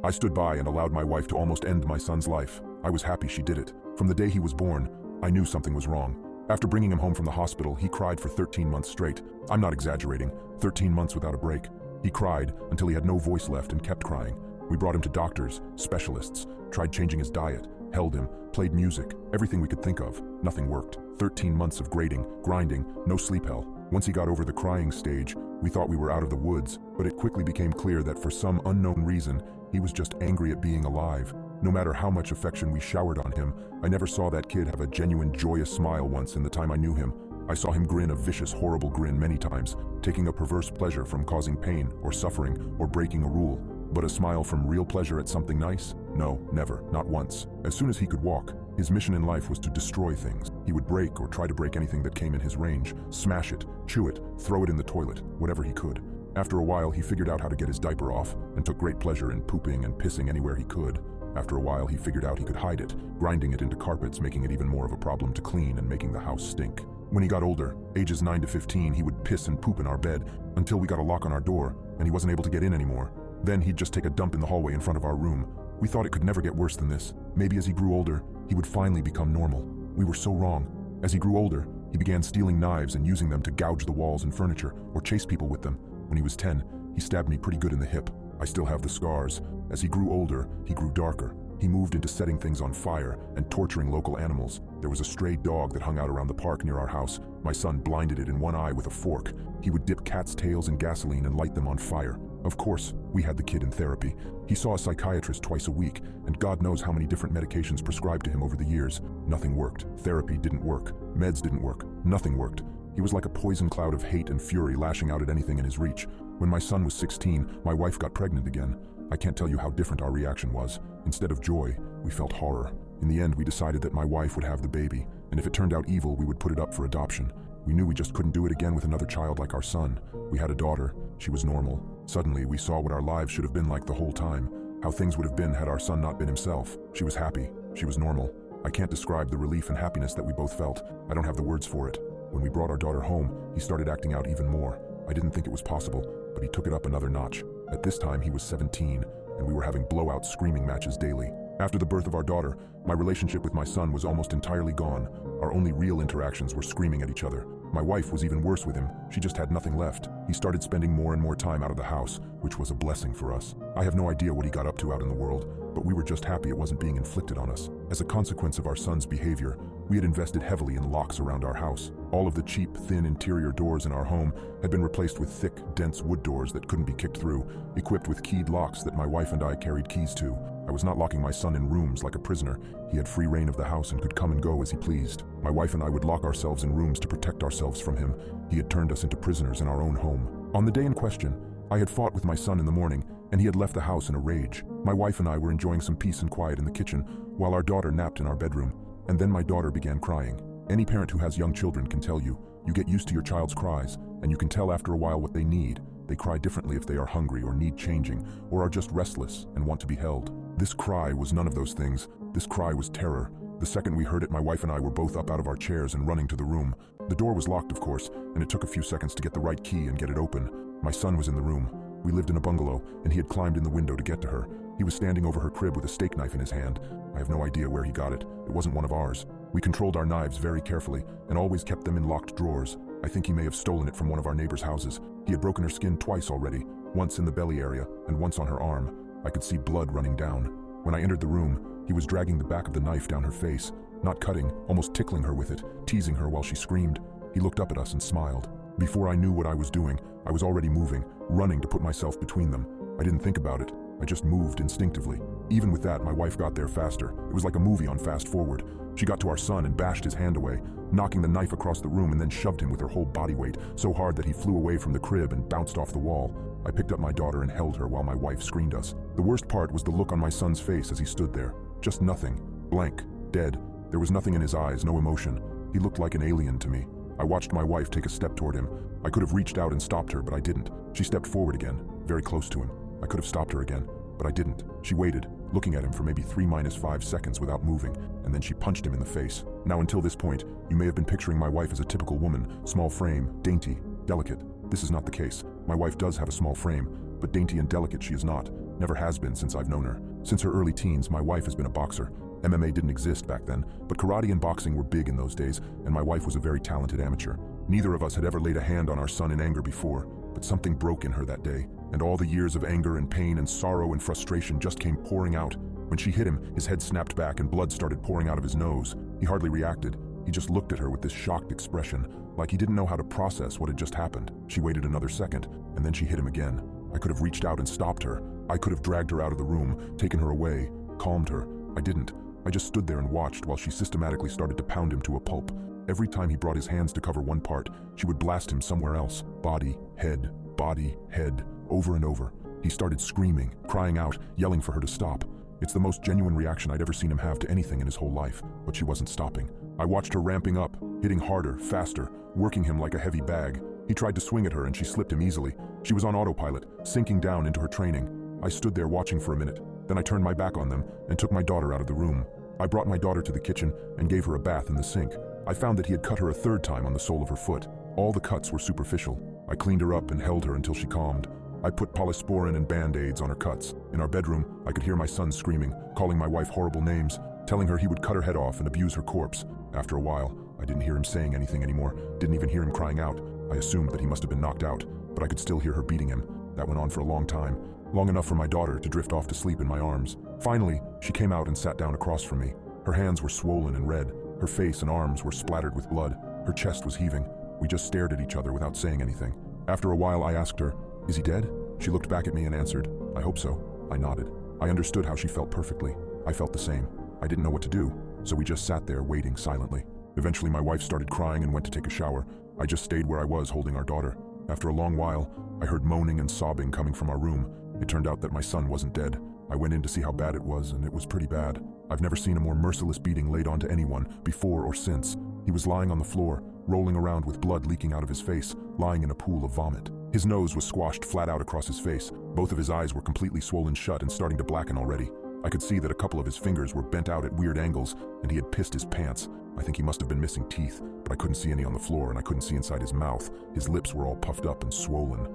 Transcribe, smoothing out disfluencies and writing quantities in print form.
I stood by and allowed my wife to almost end my son's life. I was happy she did it. From the day he was born, I knew something was wrong. After bringing him home from the hospital, he cried for 13 months straight. I'm not exaggerating, 13 months without a break. He cried until he had no voice left and kept crying. We brought him to doctors, specialists, tried changing his diet, held him, played music, everything we could think of. Nothing worked. 13 months of grating, grinding, no sleep hell. Once he got over the crying stage, we thought we were out of the woods, but it quickly became clear that for some unknown reason, he was just angry at being alive. No matter how much affection we showered on him, I never saw that kid have a genuine joyous smile once in the time I knew him. I saw him grin a vicious, horrible grin many times, taking a perverse pleasure from causing pain or suffering or breaking a rule. But a smile from real pleasure at something nice? No, never, not once. As soon as he could walk, his mission in life was to destroy things. He would break or try to break anything that came in his range, smash it, chew it, throw it in the toilet, whatever he could. After a while, he figured out how to get his diaper off and took great pleasure in pooping and pissing anywhere he could. After a while, he figured out he could hide it, grinding it into carpets, making it even more of a problem to clean and making the house stink. When he got older, ages 9 to 15, he would piss and poop in our bed until we got a lock on our door and he wasn't able to get in anymore. Then he'd just take a dump in the hallway in front of our room. We thought it could never get worse than this. Maybe as he grew older, he would finally become normal. We were so wrong. As he grew older, he began stealing knives and using them to gouge the walls and furniture or chase people with them. When he was 10, he stabbed me pretty good in the hip. I still have the scars. As he grew older, he grew darker. He moved into setting things on fire and torturing local animals. There was a stray dog that hung out around the park near our house. My son blinded it in one eye with a fork. He would dip cats' tails in gasoline and light them on fire. Of course, we had the kid in therapy. He saw a psychiatrist twice a week, and God knows how many different medications prescribed to him over the years. Nothing worked. Therapy didn't work. Meds didn't work. Nothing worked. He was like a poison cloud of hate and fury lashing out at anything in his reach. When my son was 16, my wife got pregnant again. I can't tell you how different our reaction was. Instead of joy, we felt horror. In the end, we decided that my wife would have the baby, and if it turned out evil, we would put it up for adoption. We knew we just couldn't do it again with another child like our son. We had a daughter. She was normal. Suddenly, we saw what our lives should have been like the whole time, how things would have been had our son not been himself. She was happy. She was normal. I can't describe the relief and happiness that we both felt. I don't have the words for it. When we brought our daughter home, he started acting out even more. I didn't think it was possible, but he took it up another notch. At this time, he was 17, and we were having blowout screaming matches daily. After the birth of our daughter, my relationship with my son was almost entirely gone. Our only real interactions were screaming at each other. My wife was even worse with him. She just had nothing left. He started spending more and more time out of the house, which was a blessing for us. I have no idea what he got up to out in the world, but we were just happy it wasn't being inflicted on us. As a consequence of our son's behavior, we had invested heavily in locks around our house. All of the cheap, thin interior doors in our home had been replaced with thick, dense wood doors that couldn't be kicked through, equipped with keyed locks that my wife and I carried keys to. I was not locking my son in rooms like a prisoner. He had free reign of the house and could come and go as he pleased. My wife and I would lock ourselves in rooms to protect ourselves from him. He had turned us into prisoners in our own home. On the day in question, I had fought with my son in the morning, and he had left the house in a rage. My wife and I were enjoying some peace and quiet in the kitchen, while our daughter napped in our bedroom. And then my daughter began crying. Any parent who has young children can tell you, you get used to your child's cries, and you can tell after a while what they need. They cry differently if they are hungry or need changing, or are just restless and want to be held. This cry was none of those things. This cry was terror. The second we heard it, my wife and I were both up out of our chairs and running to the room. The door was locked, of course, and it took a few seconds to get the right key and get it open. My son was in the room. We lived in a bungalow, and he had climbed in the window to get to her. He was standing over her crib with a steak knife in his hand. I have no idea where he got it. It wasn't one of ours. We controlled our knives very carefully and always kept them in locked drawers. I think he may have stolen it from one of our neighbors' houses. He had broken her skin twice already, once in the belly area and once on her arm. I could see blood running down. When I entered the room, he was dragging the back of the knife down her face, not cutting, almost tickling her with it, teasing her while she screamed. He looked up at us and smiled. Before I knew what I was doing, I was already moving, running to put myself between them. I didn't think about it. I just moved instinctively. Even with that, my wife got there faster. It was like a movie on fast forward. She got to our son and bashed his hand away, knocking the knife across the room and then shoved him with her whole body weight, so hard that he flew away from the crib and bounced off the wall. I picked up my daughter and held her while my wife screened us. The worst part was the look on my son's face as he stood there. Just nothing. Blank. Dead. There was nothing in his eyes, no emotion. He looked like an alien to me. I watched my wife take a step toward him. I could have reached out and stopped her, but I didn't. She stepped forward again, very close to him. I could have stopped her again, but I didn't. She waited, looking at him for maybe 3-5 seconds without moving, and then she punched him in the face. Now, until this point, you may have been picturing my wife as a typical woman, small frame, dainty, delicate. This is not the case. My wife does have a small frame, but dainty and delicate she is not. Never has been since I've known her. Since her early teens, my wife has been a boxer. MMA didn't exist back then, but karate and boxing were big in those days, and my wife was a very talented amateur. Neither of us had ever laid a hand on our son in anger before, but something broke in her that day, and all the years of anger and pain and sorrow and frustration just came pouring out. When she hit him, his head snapped back and blood started pouring out of his nose. He hardly reacted. He just looked at her with this shocked expression, like he didn't know how to process what had just happened. She waited another second, and then she hit him again. I could have reached out and stopped her. I could have dragged her out of the room, taken her away, calmed her. I didn't. I just stood there and watched while she systematically started to pound him to a pulp. Every time he brought his hands to cover one part, she would blast him somewhere else. Body, head, over and over. He started screaming, crying out, yelling for her to stop. It's the most genuine reaction I'd ever seen him have to anything in his whole life, but she wasn't stopping. I watched her ramping up, hitting harder, faster, working him like a heavy bag. He tried to swing at her and she slipped him easily. She was on autopilot, sinking down into her training. I stood there watching for a minute. Then I turned my back on them and took my daughter out of the room. I brought my daughter to the kitchen and gave her a bath in the sink. I found that he had cut her a third time on the sole of her foot. All the cuts were superficial. I cleaned her up and held her until she calmed. I put polysporin and band-aids on her cuts. In our bedroom, I could hear my son screaming, calling my wife horrible names, telling her he would cut her head off and abuse her corpse. After a while, I didn't hear him saying anything anymore, didn't even hear him crying out. I assumed that he must have been knocked out, but I could still hear her beating him. That went on for a long time, long enough for my daughter to drift off to sleep in my arms. Finally, she came out and sat down across from me. Her hands were swollen and red. Her face and arms were splattered with blood. Her chest was heaving. We just stared at each other without saying anything. After a while, I asked her, "Is he dead?" She looked back at me and answered, "I hope so." I nodded. I understood how she felt perfectly. I felt the same. I didn't know what to do, so we just sat there waiting silently. Eventually, my wife started crying and went to take a shower. I just stayed where I was holding our daughter. After a long while, I heard moaning and sobbing coming from our room. It turned out that my son wasn't dead. I went in to see how bad it was, and it was pretty bad. I've never seen a more merciless beating laid onto anyone, before or since. He was lying on the floor, rolling around with blood leaking out of his face, lying in a pool of vomit. His nose was squashed flat out across his face. Both of his eyes were completely swollen shut and starting to blacken already. I could see that a couple of his fingers were bent out at weird angles, and he had pissed his pants. I think he must have been missing teeth, but I couldn't see any on the floor, and I couldn't see inside his mouth. His lips were all puffed up and swollen.